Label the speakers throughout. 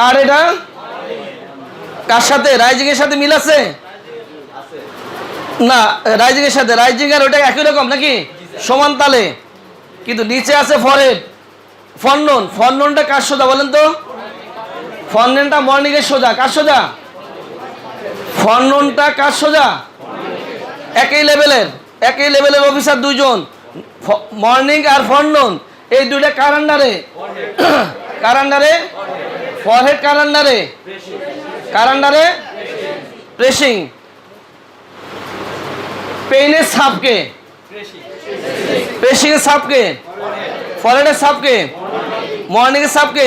Speaker 1: কার এটা? কার সাথে? রাইজিং এর সাথে মিল আছে না? রাইজিং এর সাথে, রাইজিং আর ওটা একই রকম নাকি, সমান তালে, কিন্তু নিচে আছে ফরহেড। ফরনুন, ফরনুনটা কার সোজা বলেন তো? ফরনুনটা মর্নিং এর সোজা। কার সোজা? ফরনুনটা কার সোজা? একই লেভেলের অফিসার দুইজন, মর্নিং আর ফরনুন, এই দুইটা কার আন্ডারে? কার আন্ডারে? ফরহেড কার আন্ডারে? কার আন্ডারে? প্রেসিং। পেইনের সাবকে? প্রেসিং এর সাবকে? ফরহেডের সাবকে? মর্নিং এর সাবকে?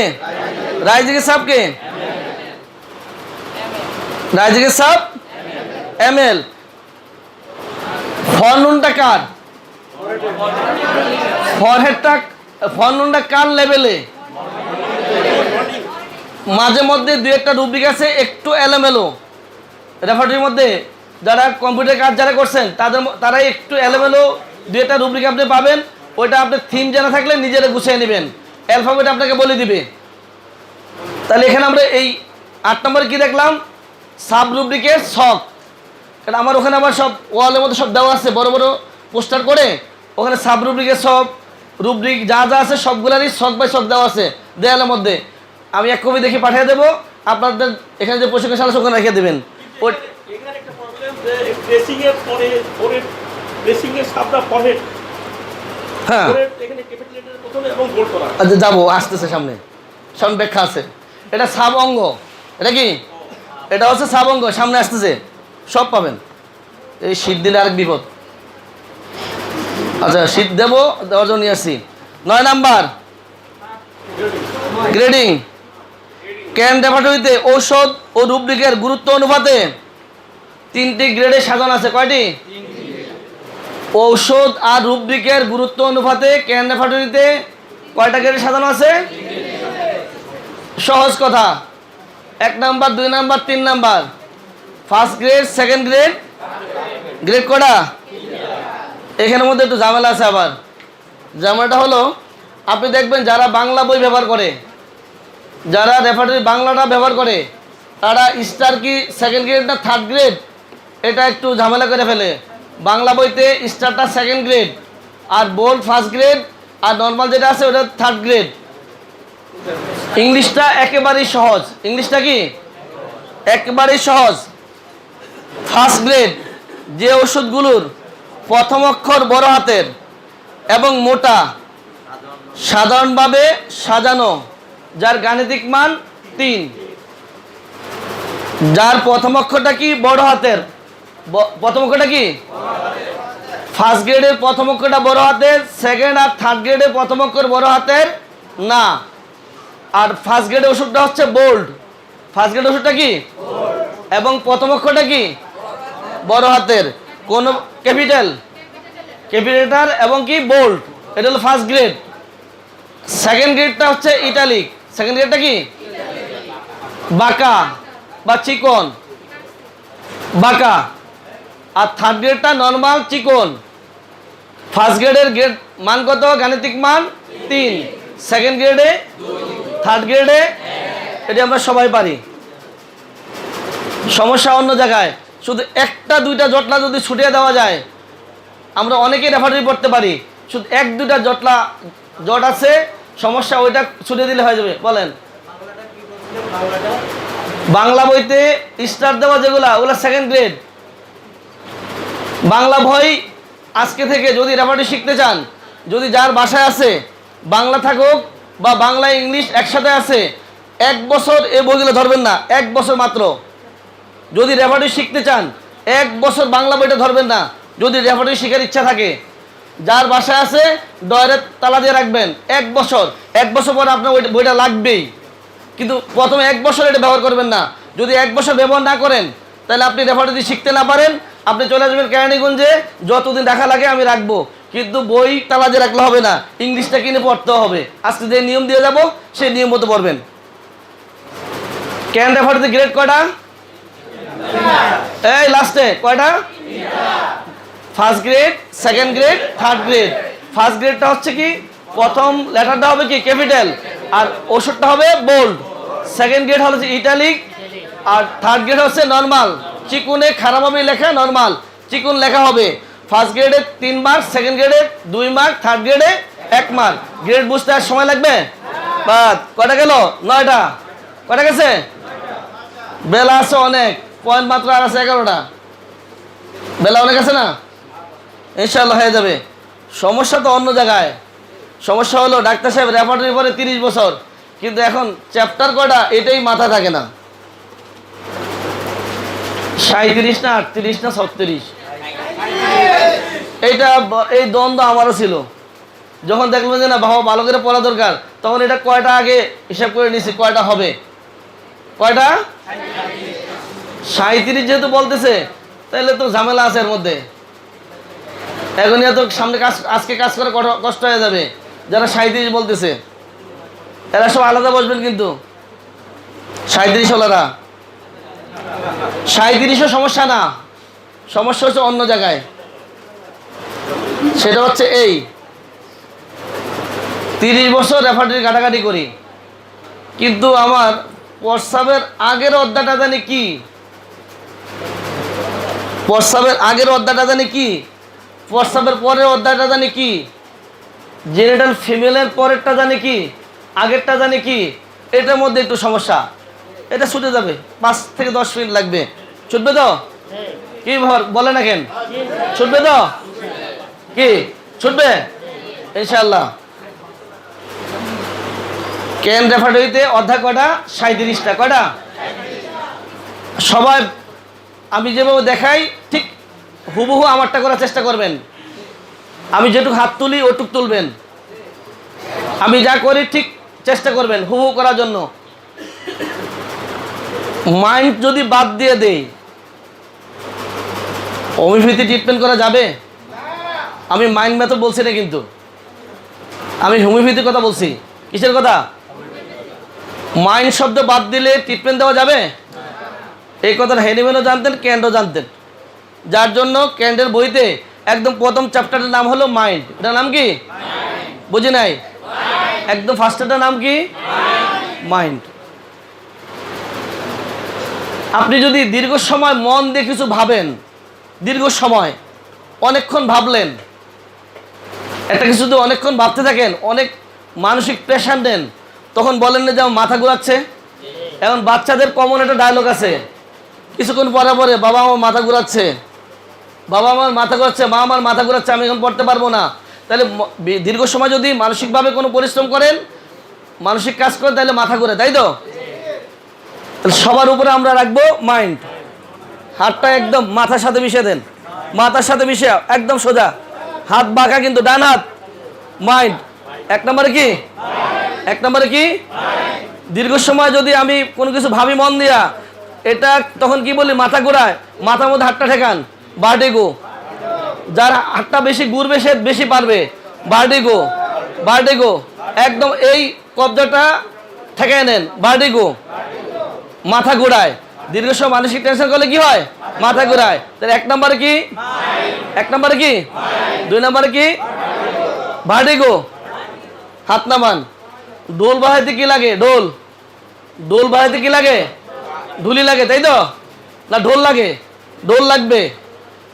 Speaker 1: রাইজিং এর সাবকে? রাইজিং এর সাব এমএল। ফরনুনটা কার? ফরহেডটা, ফরনুনটা কার লেভেলে? মাঝে মধ্যে দুই একটা রুব্রিক আছে একটু এলোমেলো, রেফারির মধ্যে যারা কম্পিউটার কাজ যারা করছেন তারা একটু এলোমেলো দুই একটা রুব্রিক আপনি পাবেন। ওইটা আপনার থিম জানা থাকলে নিজেরা গুছিয়ে নেবেন, অ্যালফাবেট আপনাকে বলে দিবে। তাহলে এখানে আমরা এই 8 নম্বরে কি দেখলাম? সাব রুব্রিকের ছক। কারণ আমার ওখানে আবার সব ওয়ালের মধ্যে সব দেওয়া আছে, বড় বড় পোস্টার করে ওখানে সাব রুব্রিকের সব রুব্রিক যা যা আছে সবগুলারই ছক বাই ছক দেওয়া আছে দেয়ালের মধ্যে। আমি এক কপি দেখে পাঠিয়ে দেবো, আপনাদের এখানে যে প্রশিক্ষণ শালা ওখানে রেখে দেবেন। হ্যাঁ আচ্ছা যাবো, আসতেছে সামনে, সামনে ব্যাখ্যা আছে। এটা সাব অঙ্গ, এটা কি? এটা হচ্ছে সাব অঙ্গ, সামনে আসতেছে, সব পাবেন। এই শীত দিলে আরেক বিপদ। আচ্ছা শীত দেবো, দেওয়ার জন্য নিয়ে আসছি। 9 নাম্বার গ্রেডিং। ক্যান রেপার্টরিতে ঔষধ ও রুব্রিকের গুরুত্ব অনুপাতে 3টি গ্রেডে সাজানো আছে। কয়টি? ঔষধ আর রুব্রিকের গুরুত্ব অনুপাতে ক্যান রেপার্টরিতে কয়টা গ্রেডে সাজানো আছে? সহজ কথা, 1 number, 2 number, 3 number. First grade, second grade, grade কটা? এখানের মধ্যে একটু ঝামেলা আছে। আবার ঝামেলাটা হলো, আপনি দেখবেন যারা বাংলা বই ব্যবহার করে, যারা রেফারি বাংলাটা ব্যবহার করে, তারা স্টার কি সেকেন্ড গ্রেড না থার্ড গ্রেড এটা একটু ঝামেলা করে ফেলে। বাংলা বইতে স্টারটা সেকেন্ড গ্রেড, আর বোল্ড ফার্স্ট গ্রেড, আর নর্মাল যেটা আছে ওটা থার্ড গ্রেড। ইংলিশটা একেবারেই সহজ। ইংলিশটা কি? একেবারেই সহজ। ফার্স্ট গ্রেড যে ওষুধগুলোর প্রথম অক্ষর বড় হাতের এবং মোটা, সাধারণভাবে সাজানো, যার গাণিতিক মান 3, যার প্রথম অক্ষরটা কি? বড় হাতের। প্রথম অক্ষরটা কি? ফার্স্ট গ্রেডের প্রথম অক্ষরটা বড় হাতের, সেকেন্ড আর থার্ড গ্রেডের প্রথম অক্ষর বড় হাতের না। আর ফার্স্ট গ্রেডের ওষুধটা হচ্ছে বোল্ড। ফার্স্ট গ্রেডের ওষুধটা কি? এবং প্রথম অক্ষরটা কি? বড় হাতের। কোন ক্যাপিটাল? ক্যাপিটাল এবং কি বোল্ড, এটা হলো ফার্স্ট গ্রেড। সেকেন্ড গ্রেডটা হচ্ছে ইটালিক। সেকেন্ড গ্রেডটা কি? বাঁকা বা চিকন, বাঁকা। আর থার্ড গ্রেডটা নর্মাল চিকন। ফার্স্ট গ্রেডের গ্রেড মান কত? গাণিতিক মান 3, সেকেন্ড গ্রেডে, থার্ড গ্রেডে, এটা আমরা সবাই পারি। সমস্যা অন্য জায়গায়, শুধু একটা দুইটা জটলা যদি ছুটিয়ে দেওয়া যায়, আমরা অনেকেই রেফারি পড়তে পারি, শুধু 1-2টা জট আছে, সমস্যা ওইটা ছুটিয়ে দিলে হয়ে যাবে। বলেন, বাংলা বইতে স্টার দেওয়া যেগুলা, ওগুলা সেকেন্ড গ্রেড। বাংলা বই আজকে থেকে যদি রেফারি শিখতে চান, যদি যার বাসায় আছে, বাংলা থাকুক বা বাংলা ইংলিশ একসাথে আছে, 1 বছর এই বইগুলো ধরবেন না। 1 বছর মাত্র। যদি রেফারি শিখতে চান 1 বছর বাংলা বইটা ধরবেন না, যদি রেফারি শেখার ইচ্ছা থাকে। যার বাসায় আছে ডয়ারে তালা দিয়ে রাখবেন 1 বছর। 1 বছর পর আপনার বইটা লাগবেই, কিন্তু প্রথমে 1 বছর এটা ব্যবহার করবেন না। যদি 1 বছর ব্যবহার না করেন, তাহলে আপনি রেফারি যদি শিখতে না পারেন, আপনি চলে আসবেন কেরানীগঞ্জে, যতদিন রাখা লাগে আমি রাখবো, কিন্তু বই তালা দিয়ে রাখলে হবে না, ইংলিশটা কিনে পড়তে হবে। আজকে যে নিয়ম দিয়ে যাব সেই নিয়ম মতো পড়বেন। ক্যান রেফারিতে গ্রেড কয়টা? এই লাস্টে কয়টা? First grade, second grade, third grade. First গ্রেডটা হচ্ছে কি? প্রথম লেটারটা হবে কি? ক্যাপিটাল, আর ওষুধটা হবে বোল্ড। সেকেন্ড গ্রেড হচ্ছে ইটালিক, আর থার্ড গ্রেড হচ্ছে নর্মাল। চিকুনে খারাপ হবে লেখা, নর্মাল চিকুন লেখা হবে। ফার্স্ট গ্রেডে 3 মার্ক, সেকেন্ড গ্রেডে 2 মার্ক, থার্ড গ্রেডে 1 মার্ক। গ্রেড বুঝতে আর সময় লাগবে? বাদ। কটা গেল? 9টা। কটা গেছে? বেলা আছে অনেক, পয়েন্ট মাত্র আর আছে 11টা। বেলা অনেক আছে না? ইনশাআল্লাহ হয়ে যাবে। সমস্যা তো অন্য জায়গায়। সমস্যা হলো ডাক্তার সাহেব রেপার্টরি পরে 30 বছর, কিন্তু এখন চ্যাপ্টার কটা এটাই মাথা থাকে না। 37 না 38 না 36, এইটা এই দ্বন্দ্ব আমারও ছিল। যখন দেখলাম যে না বাবা ভালো করে পড়া দরকার, তখন এটা কয়টা আগে হিসাব করে নিছি কয়টা হবে। কয়টা? 37 যেহেতু বলতেছে, তাহলে তো ঝামেলা আছে এর মধ্যে। এখন এত সামনে কাজ, আজকে কাজ করে কষ্ট হয়ে যাবে। যারা 37 বলতেছে এরা সব আলাদা বসবেন, কিন্তু 37 হলারা 37ও সমস্যা না, সমস্যা হচ্ছে অন্য জায়গায়। সেটা হচ্ছে এই 30 বছর রেফার্টারি কাটাকাটি করি, কিন্তু আমার প্রস্রাবের আগের অধ্যায়টা জানি কি, প্রস্রাবের আগের অধ্যায়টা জানি কি, প্রস্রাবের পরের অধ্যায়টা জানি কি, জেনিটাল ফিমেলের পরেরটা জানি কি, আগেরটা জানি কি। এটার মধ্যে একটু সমস্যা। এটা ছুটে যাবে, 5 থেকে 10 মিনিট লাগবে। ছুটবে তো? কি বলে না কেন? ছুটবে তো? কি ছুটবে? ইনশাআল্লাহ। কেন রেফার্টারিতে অধ্যায় কয়টা? 37টা। কয়টা? সবাই আমি যেভাবে দেখাই ঠিক হুবহু আমারটা করার চেষ্টা করবেন। আমি যেটুকু হাত তুলি ওটুক তুলবেন। আমি যা করি ঠিক চেষ্টা করবেন হুবহু করার জন্য। মাইন্ড যদি বাদ দিয়ে দেই, হোমিওপ্যাথি ট্রিটমেন্ট করা যাবে? আমি মাইন্ড মেথড বলছি না, কিন্তু আমি হোমিওপ্যাথির কথা বলছি। কিসের কথা? মাইন্ড শব্দ বাদ দিলে ট্রিটমেন্ট দেওয়া যাবে? এই কথাটা হ্যানিম্যানও জানতেন, ক্যান্টও জানতেন। যার জন্য ক্যান্টের বইতে একদম প্রথম চ্যাপ্টারের নাম হলো মাইন্ড। এটার নাম কি? বুঝি নাই? একদম ফার্স্টটার নাম কি? মাইন্ড। আপনি যদি দীর্ঘ সময় মন দিয়ে কিছু ভাবেন, দীর্ঘ সময় অনেকক্ষণ ভাবলেন, একটা কিছু যদি অনেকক্ষণ ভাবতে থাকেন, অনেক মানসিক প্রেশার নেন, তখন বলেন না যে আমার মাথা ঘুরাচ্ছে। এখন বাচ্চাদের কমন একটা ডায়লগ আছে, কিছুক্ষণ পরে পরে বাবা আমার মাথা ঘুরাচ্ছে, বাবা আমার মাথা ঘুরাচ্ছে, মা আমার মাথা ঘুরাচ্ছে, আমি এখন পড়তে পারবো না। তাহলে দীর্ঘ সময় যদি মানসিকভাবে কোনো পরিশ্রম করেন, মানসিক কাজ করেন, তাহলে মাথা ঘুরে, তাই তো? তাহলে সবার উপরে আমরা রাখবো মাইন্ড। হাতটা একদম মাথার সাথে মিশিয়ে দেন, মাথার সাথে মিশে একদম সোজা, হাত বাঁকা কিন্তু ডান হাত। মাইন্ড 1 নম্বরে কি? 1 নম্বরে কি? দীর্ঘ সময় যদি আমি কোনো কিছু ভাবি মন দিয়া, এটা তখন কি বলি? মাথা ঘোরায়। মাথার মধ্যে হাতটা ঠেকান, ভার্টিগো। যার হাতটা বেশি ঘুরবে সে বেশি পারবে। Vertigo, vertigo. একদম এই কবজাটা ঠেকায় নেন, ভার্টিগো। মাথা ঘোরায়। দীর্ঘ সময় মানসিক টেনশন করলে কি হয়? মাথা ঘোরায়। তাহলে 1 নম্বরে কি? 1 নম্বরে কি? 2 নম্বরে কি? ভার্টিগো। হাত নামান। ডোল বাজাইতে কি লাগে? ডোল। ডোল বাজাইতে কি লাগে? ঢুলি লাগে, তাই তো? না ঢোল লাগে? ডোল লাগবে।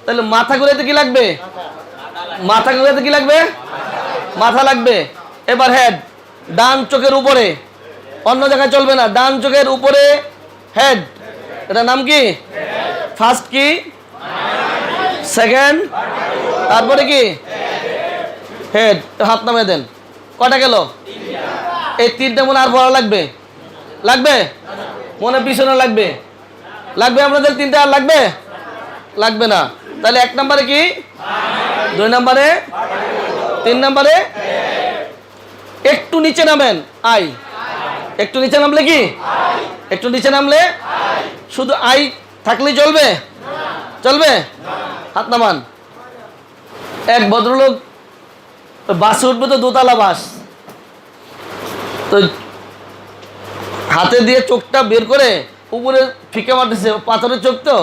Speaker 1: তাহলে মাথা ঘুরাইতে কি লাগবে? মাথা ঘুরাইতে কি লাগবে? মাথা লাগবে। এবার হেড, ডান চোখের উপরে, অন্য জায়গায় চলবে না, ডান চোখের উপরে হেড। এটার নাম কি? ফার্স্ট কি? সেকেন্ড, তারপরে কি? হেড। হাত নামে দেন। কটা গেল? এই 3টা মনে আর বড় লাগবে? লাগবে? মনে পিছনে লাগবে? লাগবে আপনাদের 3টা? আর লাগবে? লাগবে না। তাহলে 1 নম্বরে কি? 2 নম্বরে, 3 নম্বরে একটু নিচে নামেন, আই। একটু নিচে নামলে কি? একটু নিচে নামলে শুধু আই থাকলেই চলবে? চলবে? হাত নামান। এক ভদ্রলোক বাসে উঠবে, তো দোতলা বাস, তো হাতে দিয়ে চোখটা বের করে উপরে ফিকে মারতেছে, পাথরের চোখ তো।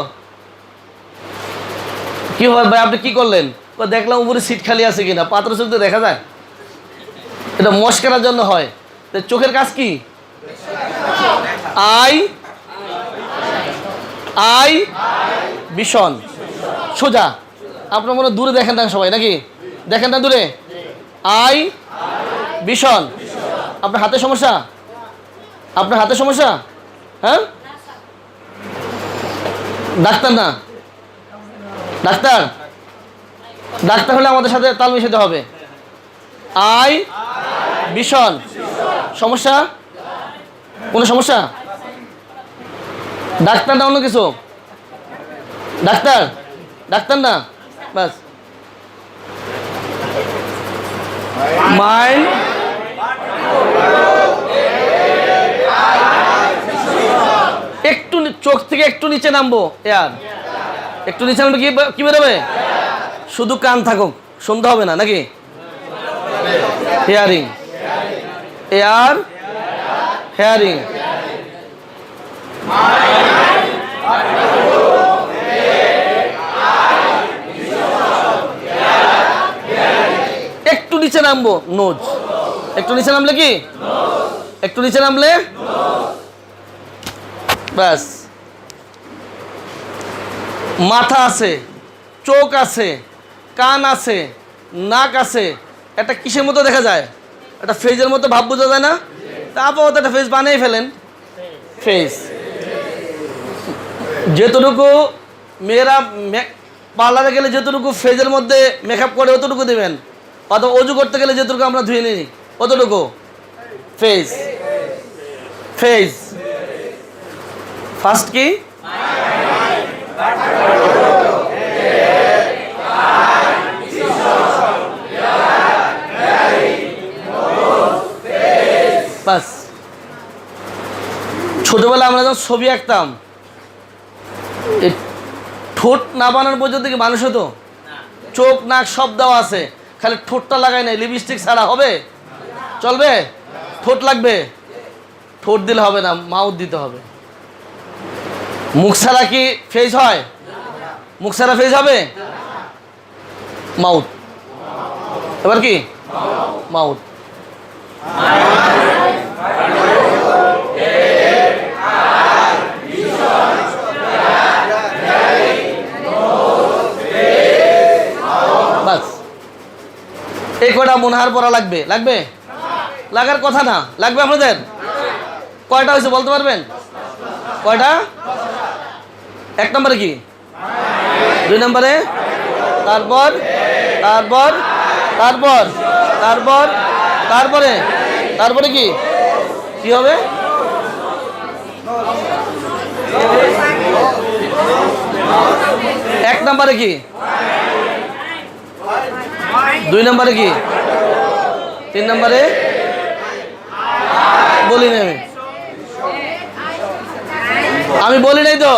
Speaker 1: কি হয় ভাই, আপনি কি করলেন? দেখলাম উপরে সিট খালি আছে কিনা। পাথরের চোখ তো দেখা যায়? এটা মস্কারার জন্য হয়। তো চোখের কাজ কি? আই আই ভীষণ সোজা। আপনার মনে দূরে দেখেন না সবাই নাকি? দেখেন না দূরে? আই ভীষণ। আপনার হাতে সমস্যা? আপনার হাতে সমস্যা? হ্যাঁ, ডাক্তার না? ডাক্তার? ডাক্তার হলে আমাদের সাথে তাল মিশাতে হবে। আই ভীষণ সমস্যা? কোনো সমস্যা? ডাক্তার না অন্য কিছু? ডাক্তার? ডাক্তার না, বাস। মাইন্ড একটু চোখ থেকে একটু নিচে নামবো, এয়ার একটু নিচে নামলে কি বেরোবে? শুধু কান থাকুক, শুনতে হবে না নাকি? Hearing, air hearing. একটু নিচে নামবো, নোজ। একটু নিচে নামলে কি? একটু নিচে নামলে ব্যাস। মাথা আছে, চোখ আছে, কান আছে, নাক আছে, একটা কিসের মতো দেখা যায়? একটা ফেজের মতো ভাব বোঝা যায় না? তা আপাতত একটা ফেজ বানিয়ে ফেলেন। ফেজ যেতটুকু মেয়েরা পার্লারে গেলে যেতটুকু ফেজের মধ্যে মেকআপ করে অতটুকু দেবেন, অথবা অজু করতে গেলে যেটুকু আমরা ধুয়ে নিই অতটুকু ফেজ। ফেজ ফার্স্ট কি? বাস। ছোটবেলায় আমরা যখন ছবি আঁকতাম, ঠোঁট না বানানোর পর্যন্ত কি মানুষ হতো? চোখ নাক সব দেওয়া আছে, খালি ঠোঁটটা লাগাই নাই। লিপস্টিক ছাড়া হবে? চলবে? ঠোঁট লাগবে। ঠোঁট দিলে হবে না, মাউথ দিতে হবে। মুখ ছাড়া কি ফেস হয়? মুখ ছাড়া ফেস হবে? মাউথ। এবার কি? মাউথ। বাস, এই কয়টা মনোহার পড়া লাগবে? লাগবে? লাগার কথা না, লাগবে আপনাদের? কয়টা হয়েছে বলতে পারবেন? কয়টা? 1 নম্বরে কি? 2 নম্বরে? তারপর তারপর তারপর তারপর তারপরে তারপরে কি কি হবে? এক নম্বরে কি? 2 নম্বরে কি? 3 নম্বরে? বলি নাই আমি বলি নাই তো।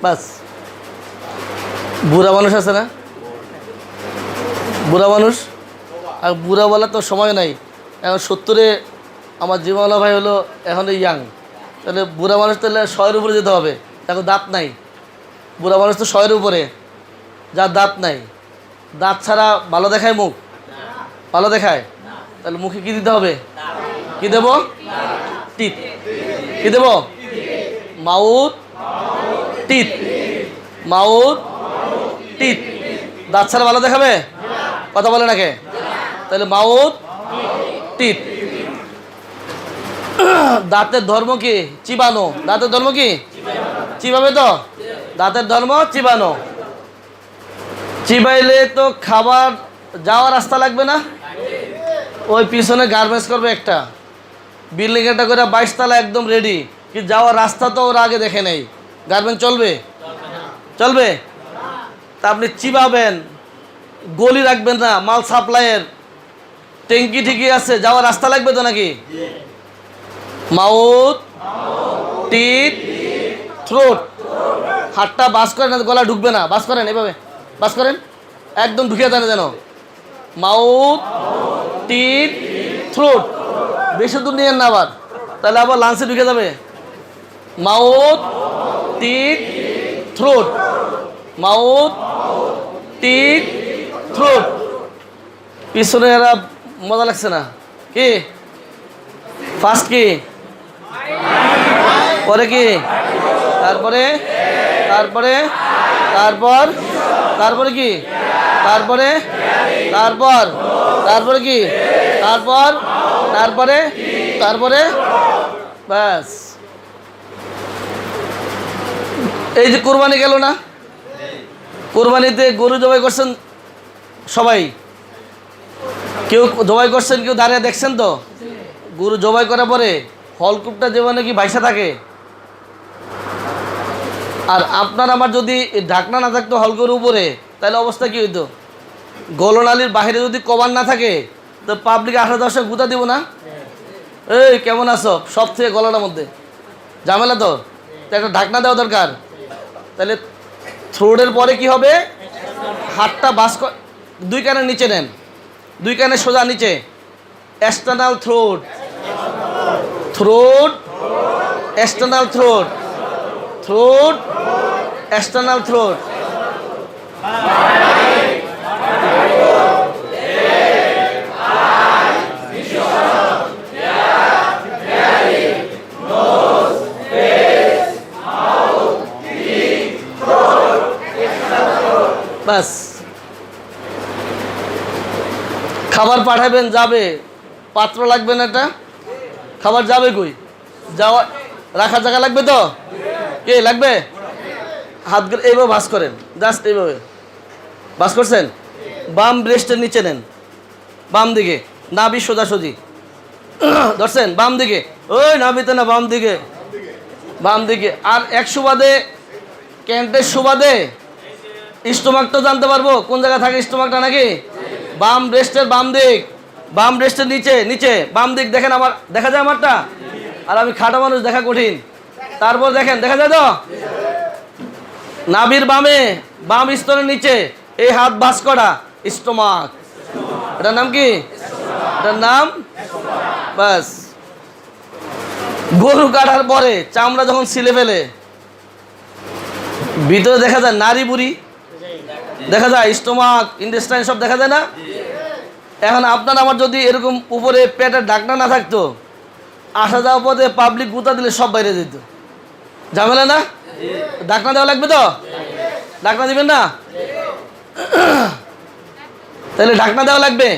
Speaker 1: বাস। বুড়া মানুষ আছে না? বুড়া মানুষ, আর বুড়া বলার তো সময় নাই। এখন 70-এ আমার জীবনওয়ালা ভাই হলো এখন ইয়াং, তাহলে বুড়া মানুষ তাহলে 100-এর উপরে যেতে হবে। এখন দাঁত নাই, বুড়া মানুষ তো 100-এর উপরে, যার দাঁত নাই। দাঁত ছাড়া ভালো দেখায় মুখ? ভালো দেখায়? তাহলে মুখে কি দিতে হবে? কি দেব? টিথ। কি দেব? Mouth teeth. Mouth teeth. দাঁত ছাড়া ভালো দেখাবে? কথা বলে নাকি? তাহলে মাউথ টিথ। দাঁতের ধর্ম কি? চিবানো। দাঁতের ধর্ম কি? চিবাবে তো? দাঁতের ধর্ম চিবানো। চিবাইলে তো খাবার যাওয়ার রাস্তা লাগবে না? ওই পিছনে গার্মেন্টস করবে একটা, বিল্ডিং একটা করে 22 তলা একদম রেডি, কি যাওয়ার রাস্তা তো ওর আগে দেখে নেই। গার্মেন্টস চলবে? চলবে? তা আপনি চিবাবেন, গলি রাখবেন না, মাল সাপ্লাইয়ের ট্যাঙ্কি ঠিকই আছে, যাওয়ার রাস্তা লাগবে তো নাকি? Mouth teeth throat. হাতটা বাস করেন, গলা ঢুকবে না। বাস করেন, এভাবে বাস করেন। একদম ঢুকিয়ে দেন যেন। Mouth, teeth, throat. বেশি দূর নিয়ে না আবার, তাহলে আবার লাঞ্চে ঢুকে যাবে। Mouth, teeth, throat. Mouth, teeth, throat. পিছনে এরা মজা লাগছে না কি? ফার্স্ট কি, পরে কি, তারপরে তারপরে তারপর তারপরে কি, তারপরে তারপর তারপরে কি, তারপর তারপরে তারপরে ব্যাস। এই যে কোরবানি গেল না, কোরবানিতে গরু জবাই করছেন সবাই, কেউ জবাই করছেন, কেউ দাঁড়িয়ে দেখছেন তো? গরু জবাই করার পরে হলকুপটা যে মানে কি ভাইসা থাকে। আর আপনার আমার যদি ঢাকনা না থাকতো হলকুর উপরে, তাহলে অবস্থা কি হইতো? গলনালির বাইরে যদি কভার না থাকে তো পাবলিক আসা দশে গুঁতা দিব না? এই কেমন আছো, সব থেকে গলাটার মধ্যে ঝামেলা তো একটা ঢাকনা দেওয়া দরকার। তাহলে থ্রোডের পরে কি হবে? হাতটা বাস দুই কানের নিচে নেন, দুই কানের সোজা নিচে। External throat, throat, external throat, throat, external throat. বাস। খাবার পাঠাবেন, যাবে, পাত্র লাগবে না, এটা খাবার যাবে কই? যাওয়া রাখার জায়গা লাগবে তো? কে লাগবে? হাতগুলো এইভাবে ভাঁজ করেন, জাস্ট এইভাবে ভাঁজ করছেন। বাম ব্রেস্টের নিচে নেন, বাম দিকে, নাভি সোজাসুজি ধরছেন, বাম দিকে, ওই নাভিতে না, বাম দিকে, বাম দিকে। আর এক সুবাদে, ক্যান্টের সুবাদে স্টোমাক তো জানতে পারবো কোন জায়গায় থাকে স্টোমাকটা নাকি? বাম ব্রেস্টের বাম দিক, বাম ব্রেস্টের নিচে, নিচে বাম দিক। দেখেন আমার, দেখা যায় আমারটা? আর আমি খাটা মানুষ, দেখা কঠিন। তারপর দেখেন, দেখা যায় তো? নাভির বামে, বাম স্তরের নিচে এই হাত ভাঁজ করা, স্টোমাক। এটার নাম কি? এটার নাম বাস। গরু কাটার পরে চামড়া যখন ছিলে ফেলে, ভিতরে দেখা যায় নাড়ি বুড়ি, দেখা যায় স্টোমাক, ইন্টেস্টাইন সব দেখা যায় না? এখন আপনার আমার যদি এরকম উপরে পেটের ঢাকনা না থাকতো, আসা যাওয়া পথে পাবলিক গুঁতা দিলে সব বাইরে যেত, ঝামেলা না? ঢাকনা দেওয়া লাগবে তো? ঢাকনা দিবেন না? তাহলে ঢাকনা দেওয়া লাগবে।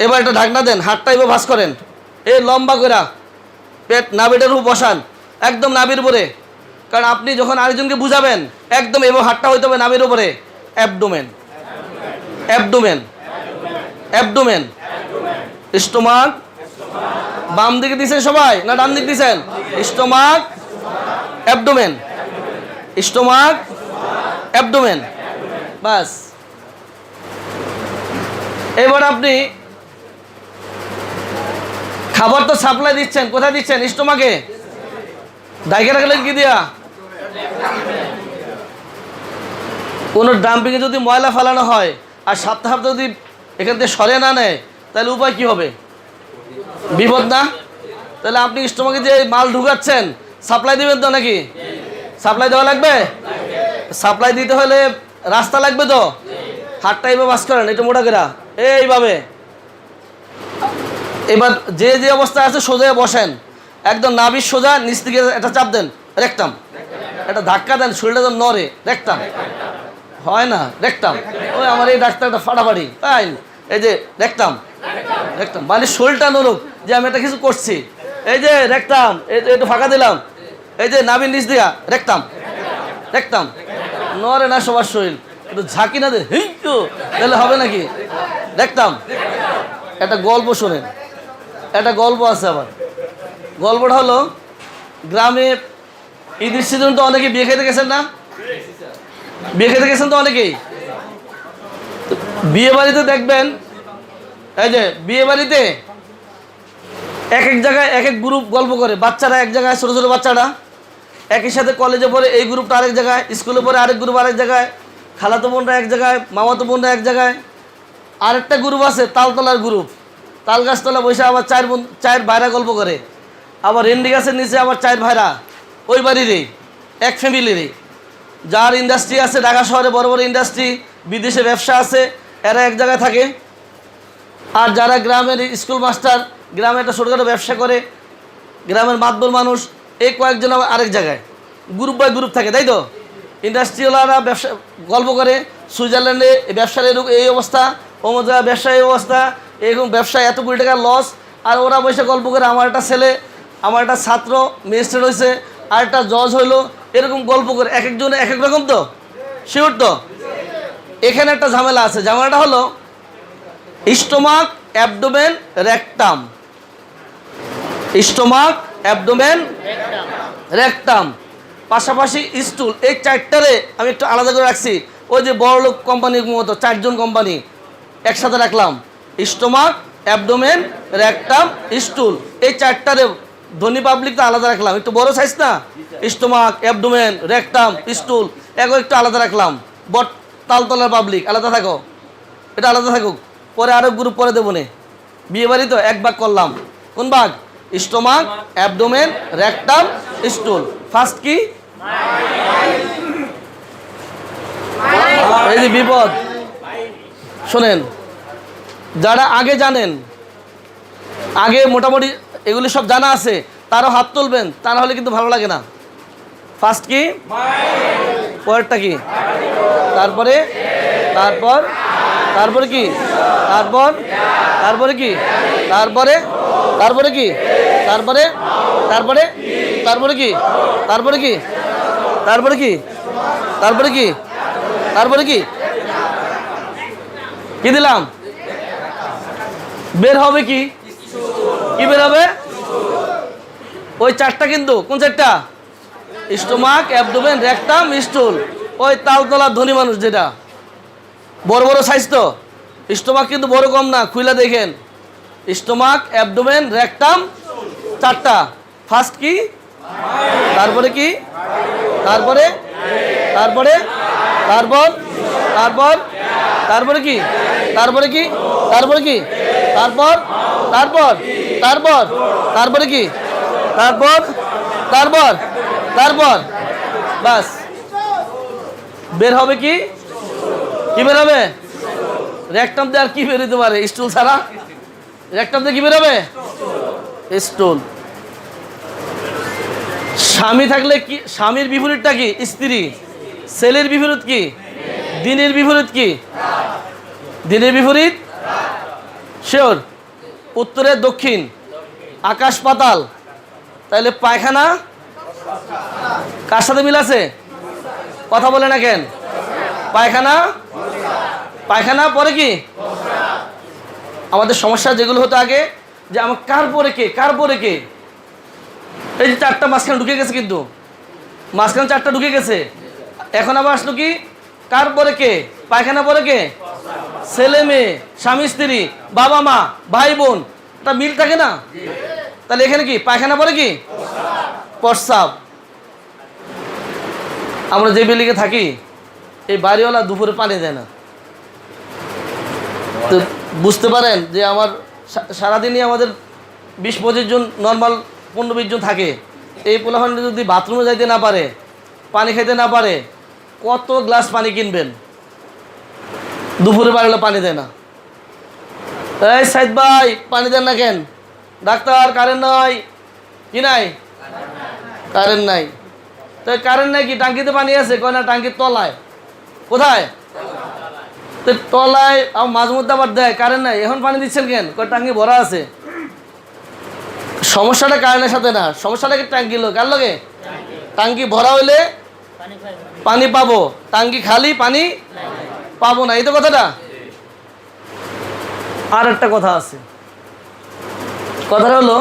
Speaker 1: এবার একটা ঢাকনা দেন, হাতটা এবার ভাঁজ করেন, এই লম্বা করে পেট নাভিটার উপর বসান, একদম নাভির উপরে। কারণ আপনি যখন আরেকজনকে বুঝাবেন, একদম এবার হাতটা হইতে হবে নাভির উপরে। Abdomen, abdomen, abdomen, stomach. বাম দিকে দিয়েছেন সবাই না ডান দিকে দিয়েছেন? স্টোমাক, অ্যাবডোমেন, স্টোমাক, অ্যাবডোমেন, বাস। এবার আপনি খাবার তো সাপ্লাই দিচ্ছেন, কোথায় দিচ্ছেন? স্টোমাকে। ডাইকে রাখলেন কি দিয়া? কোনো ডাম্পিংয়ে যদি ময়লা ফেলানো হয় আর সপ্তাহ সপ্তাহ যদি এখান থেকে সরে না নেয়, তাহলে উপায় কি হবে? বিপদ না? তাহলে আপনি স্টোমাকে যে মাল ঢুকাচ্ছেন, সাপ্লাই দিবেন তো নাকি? সাপ্লাই দেওয়া লাগবে। সাপ্লাই দিতে হলে রাস্তা লাগবে তো? হাতটা এইভাবে বাস করেন, এটা মোটা করে এইভাবে। এবার যে যে অবস্থায় আছে সোজা বসেন, একদম নাভির সোজা, নিচ থেকে একটা চাপ দেন, রেকটাম, একটা ধাক্কা দেন, শরীরটা যেন নড়ে, রেকটাম হয় না, রেকটাম। ওই আমার এই ডাক্তারটা ফাটাফাটি, তাই এই যে রেকটাম, রেকটাম মানে শরীরটা নড়ুক যে আমি একটা কিছু করছি। এই যে রেকটাম, এই যে একটু ফাঁকা দিলাম, এই যে নাভির নিচ দিয়া রেকটাম, রেকটাম নড়ে না সবার শরীর, একটু ঝাঁকি না দে হিংটু, তাহলে হবে নাকি? রেকটাম। একটা গল্প শোনেন, একটা গল্প আছে আবার। গল্পটা হলো, গ্রামে ঈদের সিজন তো অনেকে বিয়ে খেতে গেছেন না? বিয়ে খেতে গেছেন তো অনেকেই। বিয়ে বাড়িতে দেখবেন, এই যে বিয়ে বাড়িতে এক এক জায়গায় এক এক গ্রুপ গল্প করে, বাচ্চারা এক জায়গায়, ছোটো ছোটো বাচ্চারা একই সাথে কলেজে পড়ে, এই গ্রুপটা আরেক জায়গায়, স্কুলে পড়ে আরেক গ্রুপ আরেক জায়গায়, খালাতো বোনরা এক জায়গায়, মামাতো বোনরা এক জায়গায়। আরেকটা গ্রুপ আছে তালতলার গ্রুপ, তাল গাছতলা বসে আবার চার ভাইরা গল্প করে। আবার রেন্ডি গাছের নিচে আবার 4 ভাইরা, ওই বাড়িরই, এক ফ্যামিলিরই। যার ইন্ডাস্ট্রি আছে ঢাকা শহরে, বড় বড় ইন্ডাস্ট্রি, বিদেশে ব্যবসা আছে, এরা এক জায়গায় থাকে। আর যারা গ্রামের স্কুল মাস্টার, গ্রামে একটা ছোটোখাটো ব্যবসা করে, গ্রামের মাতবর মানুষ, এই কয়েকজন আবার আরেক জায়গায় গ্রুপ বাই গ্রুপ থাকে, তাই তো? ইন্ডাস্ট্রিওয়ালারা ব্যবসা গল্প করে, সুইজারল্যান্ডে ব্যবসার এই অবস্থা, অমুক জায়গায় ব্যবসার এই অবস্থা, এরকম ব্যবসায় এত কোটি টাকার লস। আর ওরা বসে গল্প করে, আমার একটা ছেলে, আমার একটা ছাত্র ম্যাজিস্ট্রেট হয়েছে, আর একটা জজ হইলো, এরকম গল্প করে। এক একজন এক এক রকম, তো শিওর তো? এখানে একটা ঝামেলা আছে। ঝামেলাটা হলো stomach, abdomen, rectum. Stomach, abdomen, rectum, পাশাপাশি স্টুল। এই 4টারে আমি একটু আলাদা করে রাখছি। ওই যে বড়লোক কোম্পানির মতো 4জন কোম্পানি একসাথে রাখলাম। স্টোমাক, অ্যাবডোমেন, রেকটাম, স্টুল, এই 4টারে ধনী পাবলিক তো আলাদা রাখলাম, একটু বড় সাইজ না? স্টোমাক, অ্যাবডোমেন, রেকটাম, স্টুল, এগুলো একটু আলাদা রাখলাম। তালতলার পাবলিক আলাদা থাকো, এটা আলাদা থাকুক। পরে আরও গ্রুপ পরে দেবো নে। বিয়ে বাড়ি তো 1 ভাগ করলাম। কোন ভাগ? Stomach, abdomen, rectum, স্টুল। ফার্স্ট কি? এই যে বিপদ। শোনেন, যারা আগে জানেন, আগে মোটামুটি এগুলি সব জানা আছে, তারও হাত তুলবেন, তা না হলে কিন্তু ভালো লাগে না। ফার্স্ট কি? পরেরটা কি? তারপরে তারপরে কি? তারপরে কি? তারপরে কি? তারপরে কি? তারপরে কি? কি দিলাম? বের হবে কি? কি বের হবে? ওই 4টা, কিন্তু কোন 4টা? Stomach, abdomen, rectum, স্টুল। ওই তালতলার ধনী মানুষ, যেটা বড় বড় সাইজ। তো স্টোমাক কিন্তু বড় কম না, খুইলা দেখেন। স্টোমাক, অ্যাবডোমেন, রেকটাম, 4টা। ফার্স্ট কি? তারপরে কি? তারপরে কি? তারপরে কি? তারপরে কি? বাস। বের হবে কি? কি বের হবে? রেকটাম দিয়ে আর কি বেরোতে পারে? স্টুল ছাড়া। রেকটাম দিয়ে কি বের হবে? স্টুল। স্বামী থাকলে কি? স্বামীর বিপরীতটা কি? স্ত্রী। ছেলের বিপরীত কি? দিনের বিপরীত কি? দিনের বিপরীত শিওর। উত্তরে দক্ষিণ, আকাশ পাতাল। তাহলে পায়খানা কার সাথে মিল আছে? কথা বলে না কেন? পায়খানা পরে কি? আমাদের সমস্যা যেগুলো হতো আগে, যে আমার কার পরে কে। এই যে 4টা মাঝখানে ঢুকে গেছে, কিন্তু মাঝখানে 4টা ঢুকে গেছে। এখন আবার আসলো কি? কার পরে কে? পায়খানা পরে কে? ছেলে মেয়ে, স্বামী স্ত্রী, বাবা মা, ভাই বোন, তা মিল থাকে না? তাহলে এখানে কি? পায়খানা পরে কি? প্রস্রাব। আমরা যে বিল্ডিংয়ে থাকি, এই বাড়িওয়ালা দুপুরে পানি দেয় না। তো বুঝতে পারেন যে আমার সারাদিনই আমাদের 20-25 জন, নর্মাল 15-20 জন থাকে। এই পোলাপানটা যদি বাথরুমে যাইতে না পারে, পানি খাইতে না পারে, কত গ্লাস পানি কিনবেন? দুপুরে বাড়িলে পানি দেয় না। এই সাইদ ভাই, পানি দেন না কেন? ডাক্তার, কারেন্ট নাই। কি নাই? কারেন্ট নাই। তো কারেন্ট নাই কি? টাঙ্কিতে পানি আছে? কয় না, টাঙ্কির তলায়। কোথায়? তো তলায়। মাঝে মধ্যে আবার দেয় কারেন্ট নাই, এখন পানি দিচ্ছেন কেন? কয় টাঙ্কি ভরা আছে। সমস্যাটা কারেন্টের সাথে না, সমস্যাটা কি ট্যাঙ্কি লোক কার লগে? টাঙ্কি ভরা হইলে পানি পাবো, টাঙ্কি খালি পানি পাবো না, এই তো কথাটা। আর একটা কথা আছে। কথাটা হলো,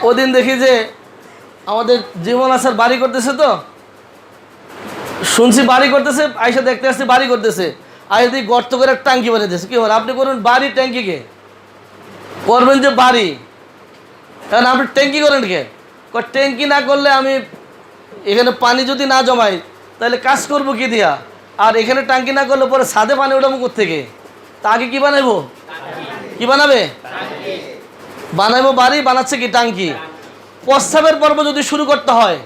Speaker 1: ওই দিন দেখি যে আমাদের জীবন আসার বাড়ি করতেছে। তো শুনছি বাড়ি করতেছে, আইসা দেখতে আসছি বাড়ি করতেছে। আইসা দিয়ে গর্ত করে টাঙ্কি বানিয়ে দিয়েছে। কি হলো? আপনি করুন বাড়ি, ট্যাঙ্কিকে করবেন যে বাড়ি, কারণ আপনি ট্যাঙ্কি করেন কে? ট্যাঙ্কি না করলে আমি এখানে পানি যদি না জমাই, তাহলে কাজ করবো কি দিয়া? আর এখানে টাঙ্কি না করলে পরে ছাদে পানি ওঠাবো কোত্থেকে? তা আগে কি বানাইবো? কি বানাবে? বানাইবো বাড়ি, বানাচ্ছে কি টাঙ্কি। প্রস্রাবের পর্ব যদি শুরু করতে হয়,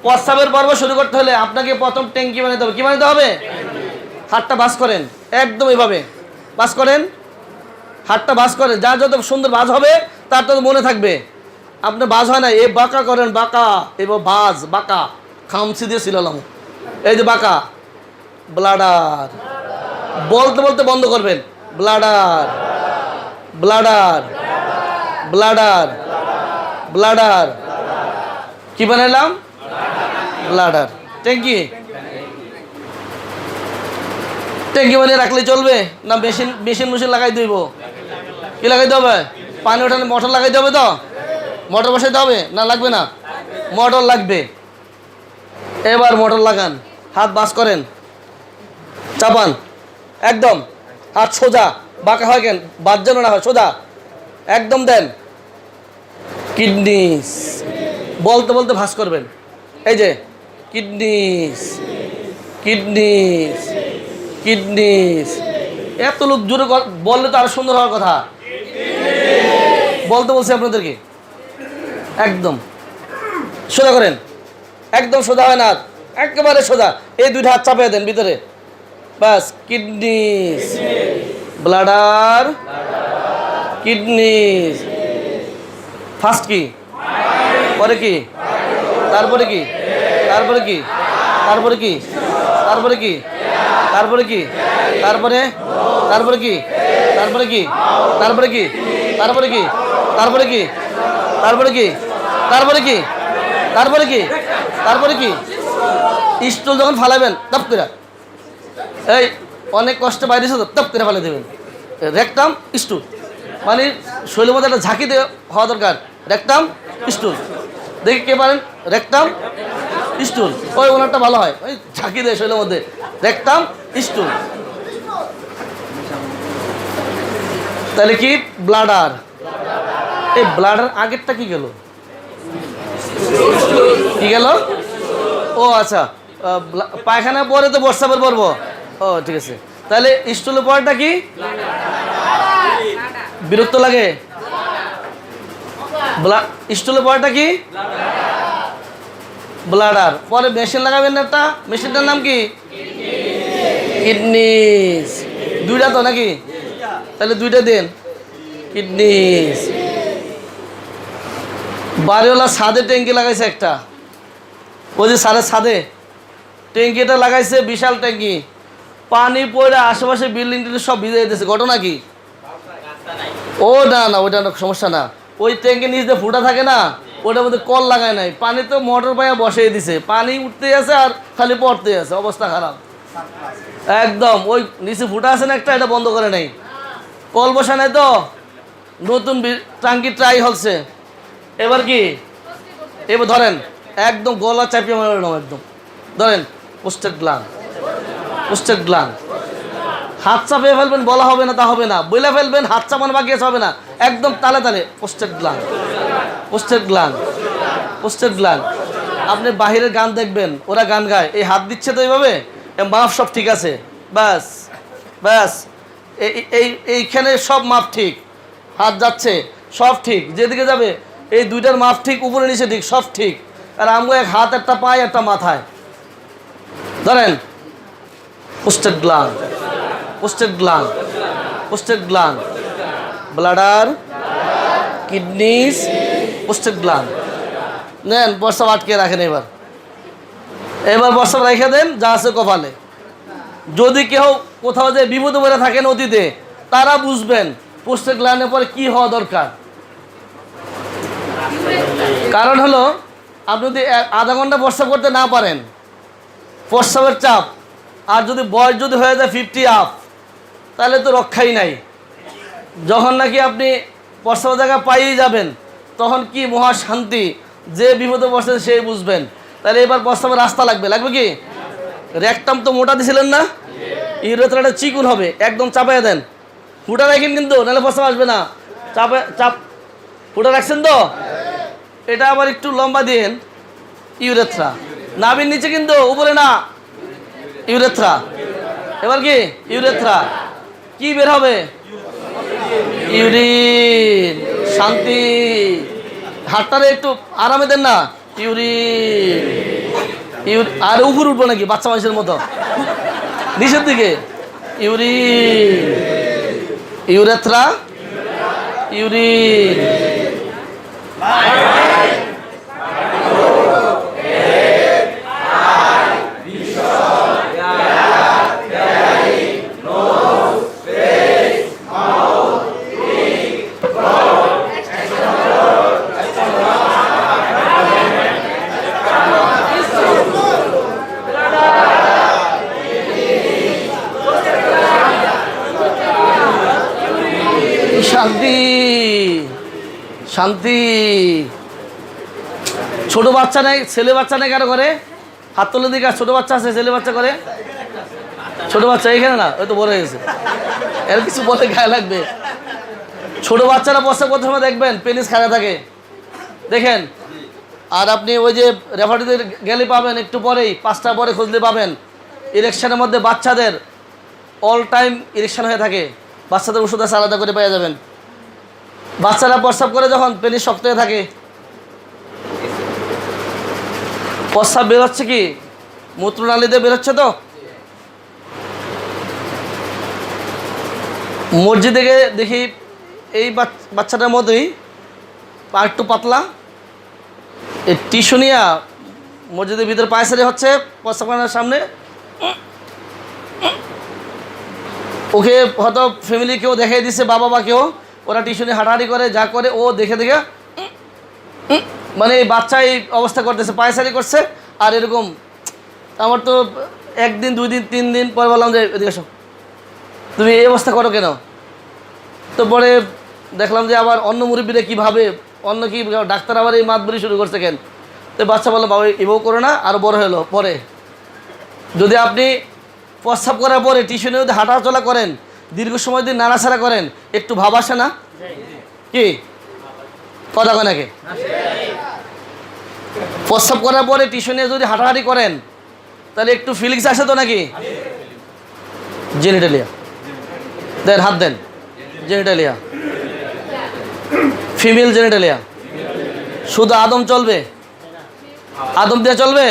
Speaker 1: প্রস্রাবের পর্ব শুরু করতে হলে আপনাকে প্রথম ট্যাঙ্কি বানাতে হবে। কি বানাতে হবে? হাতটা বাস করেন, একদম এইভাবে বাস করেন, হাতটা বাস করেন। যার যত সুন্দর বাজ হবে তার তত মনে থাকবে। আপনার বাজ হয় না, এই বাঁকা করেন, বাঁকা, এবার বাজ বাঁকা, খামসি দিয়ে ছিলাম, এই যে বাঁকা, ব্লাডার, বলতে বলতে বন্ধ করবেন, ব্লাডার, ব্লাডার, ব্লাডার, ব্লাডার। কি বানাইলাম? ব্লাডার। ট্যাঙ্কি, ট্যাঙ্কি বানিয়ে রাখলে চলবে না মেশিন মেশিন লাগাই দিব? কি লাগাইতে হবে? পানি ওঠানো মোটর লাগাইতে হবে। তো মোটর বসাইতে হবে না? লাগবে না? মোটর লাগবে। এবার মোটর লাগান, হাত বাস করেন, চাপান, একদম হাত সোজা, বাঁকা হয় কেন? বাদ যেন না হয়, সোজা একদম দেন। কিডনিস, বলতে বলতে ভাস করবেন, এই যে কিডনিস, কিডনিস, কিডনিস। এত লোক জোরে বললে তো আরো সুন্দর হওয়ার কথা। বলতে বলছি আপনাদেরকে, একদম সোজা করেন, একদম সোজা হয় না, একেবারে সোজা। এই দুইটা হাত চাপিয়ে দেন ভিতরে, বাস। Kidneys, bladder, kidneys. ফার্স্ট কি, পরে কি, তারপরে কি, তারপরে কি, তারপরে কি, তারপরে কি, তারপরে কি, তারপরে, তারপরে কি, তারপরে কি, তারপরে কি, তারপরে কি, তারপরে কি, তারপরে কি, তারপরে কি, তারপরে কি, তারপরে কি? স্টুল যখন ফালাবেন তপ করে, এই অনেক কষ্টে বাইরে এসে তপ করে ফালে দেবেন। রেকটাম স্টুল, মানে শৈলের মধ্যে একটা ঝাঁকি দিয়ে হওয়া দরকার। রেকটাম স্টুল, দেখি কে পারেন? রেকটাম স্টুল, ওই ওনারটা ভালো হয়, ওই ঝাঁকি দেয় শৈলের মধ্যে। রেকটাম স্টুল। তাহলে কি? ব্লাডার। এই ব্লাডার আগেরটা কি গেল? কি গেল? ও আচ্ছা, পায়খানা পরে তো প্রস্রাবের পর্ব। ও ঠিক আছে। তাহলে স্টুলের পরেরটা কি? বিরক্ত লাগে? স্টুলের পরেরটা কি? ব্লাডার। পরে মেশিন লাগাবেন একটা, মেশিনটার নাম কি? কিডনিস। দুইটা তো নাকি? তাহলে দুইটা দিন, কিডনিস। বাড়িওয়ালা ছাদে ট্যাঙ্কি লাগাইছে একটা, ওই যে সারের ছাদে ট্যাঙ্কিটা লাগাইছে, বিশাল ট্যাঙ্কি। পানি পড়ে আশেপাশে বিল্ডিং টিল্ডিং সব ভিজে যেতেছে। ঘটনা কি? ও না না, ওইটা সমস্যা না। ওই ট্যাঙ্কির নিচ দিয়ে ফুটা থাকে না, ওটার মধ্যে কল লাগায় নাই, পানি তো মোটর পাইয়া বসিয়ে দিছে, পানি উঠতেই আছে আর খালি পড়তেই আছে, অবস্থা খারাপ একদম। ওই নিচে ফুটা আছে না একটা, এটা বন্ধ করে নাই, কল বসা নাই তো, নতুন ট্যাঙ্কি ট্রাই হচ্ছে। এবার কি? এবার ধরেন, একদম গলা চাপিয়ে মারবেন, একদম ধরেন, পোস্টেড গ্লান, পোস্টেড গ্লান। হাত চাপিয়ে ফেলবেন, বলা হবে না তা হবে না, বইলা ফেলবেন, হাত চাপানো বাকি আছে, হবে না, একদম তালে তালে posted gland, posted gland, posted gland. আপনি বাহিরের গান দেখবেন, ওরা গান গায়, এই হাত দিচ্ছে তো এইভাবে, মাপ সব ঠিক আছে, ব্যাস ব্যাস, এইখানে সব মাপ ঠিক, হাত যাচ্ছে সব ঠিক, যেদিকে যাবে এই দুইটার মাপ ঠিক, উপরে নিচে ঠিক, সব ঠিক। আর আমগো এক হাত, একটা পায়ে, একটা মাথায়। ধরেন posted gland, posted gland, posted gland, bladder, kidneys, posted gland. নেন, প্রস্রাব আটকে রাখেন। এবার এবার প্রস্রাব রেখে দেন, যা আছে কপালে। যদি কেউ কোথাও যে বিপদে পড়ে থাকেন অতীতে, তারা বুঝবেন পোস্টেড গ্লানের পরে কি হওয়া দরকার। কারণ হলো, আপনি যদি আধা ঘন্টা প্রস্রাব করতে না পারেন, প্রস্রাবের চাপ, আর যদি বয়স যদি হয়ে যায় 50 আপ, তাহলে তো রক্ষাই নাই। যখন নাকি আপনি প্রস্রাবের জায়গা পাইয়ে যাবেন, তখন কি মহা শান্তি, যে বিপদে বসে সেই বুঝবেন। তাহলে এবার প্রস্রাবের রাস্তা লাগবে, লাগবে কি? রেকটাম তো মোটা দিছিলেন না, ইউরেথ্রাটা চিকুন হবে, একদম চাপাই দেন, ফুটা রাখেন কিন্তু, নাহলে প্রস্রাব আসবে না। চাপ ফুটা রাখছেন তো, এটা আবার একটু লম্বা দিন, ইউরেথ্রা নাভির নিচে কিন্তু, উপরে না। ইউরেথ্রা। এবার কি ইউরেথ্রা, কি বের হবে? ইউরিন। শান্তি। হাতটারে একটু আরামে দেন না। ইউরিন। আর উপরে উঠবো নাকি বাচ্চা মানুষের মতো? নিচের দিকে। ইউরিন। ইউরেথ্রা। ইউরিন। শান্তি। শান্তি। ছোট বাচ্চা নেই, ছেলে বাচ্চা নেই কারো করে? হাত তুলে দিকে। ছোট বাচ্চা আছে, ছেলে বাচ্চা করে? ছোট বাচ্চা এইখানে না, ওই তো বড় হয়ে গেছে, এর কিছু বলে গায়ে লাগবে। ছোট বাচ্চারা প্রস্রাব করতে সময় দেখবেন পেনিস খাড়া থাকে, দেখেন। আর আপনি ওই যে রেফারিতে গেলে পাবেন, একটু পরেই 5টা পরে খুঁজলে পাবেন ইলেকশনের মধ্যে বাচ্চাদের অল টাইম ইলেকশন হয়ে থাকে। বাচ্চাদের ওষুধ আছে, আলাদা করে পেয়ে যাবেন। বাচ্চারা প্রস্রাব করে যখন পেনিস শক্ত হয়ে থাকে, প্রস্রাব বেরোচ্ছে কি মূত্রনালী দিয়ে বেরোচ্ছে। তো মসজিদে গিয়ে দেখি এই বাচ্চাটার মতোই পা একটু পাতলা, এই টিস্যু নিয়ে মসজিদের ভিতরে পায়চারি হচ্ছে প্রস্রাবখানার সামনে। ওকে হয়তো ফ্যামিলি কেউ দেখাই দিচ্ছে, বাবা বা কেউ, ওরা টিস্যু নিয়ে হাঁটাহাঁটি করে, যা করে ও দেখে দেখে মানে এই বাচ্চা এই অবস্থা করতেছে, পায়চারি করছে। আর এরকম আমার তো 1 দিন 2 দিন 3 দিন পরে বললাম যে এদিকে এসো, তুমি এই অবস্থা করো কেন? তো পরে দেখলাম যে আবার অন্য মুরব্বীরা কীভাবে, অন্য কি ডাক্তার আবার এই মাতবরি শুরু করছে কেন? তো বাচ্চা বললো বাবা এভাবে করো না, আরও বড় হলো পরে। যদি আপনি প্রস্রাব করার পরে টিস্যু নিয়ে যদি হাঁটাচলা করেন, দীর্ঘ সময় যদি নাড়াচাড়া করেন, একটু ভাব আসে না? কি কথা কয় নাকি? প্রস্রাব করার পরে টিস্যু নিয়ে যদি হাঁটাহাঁটি করেন, তাহলে একটু ফিলিংস আসে তো নাকি? জেনিটালিয়া দেন, হাত দেন। Genitalia, female genitalia. শুধু আদম চলবে? আদম দিয়ে চলবে?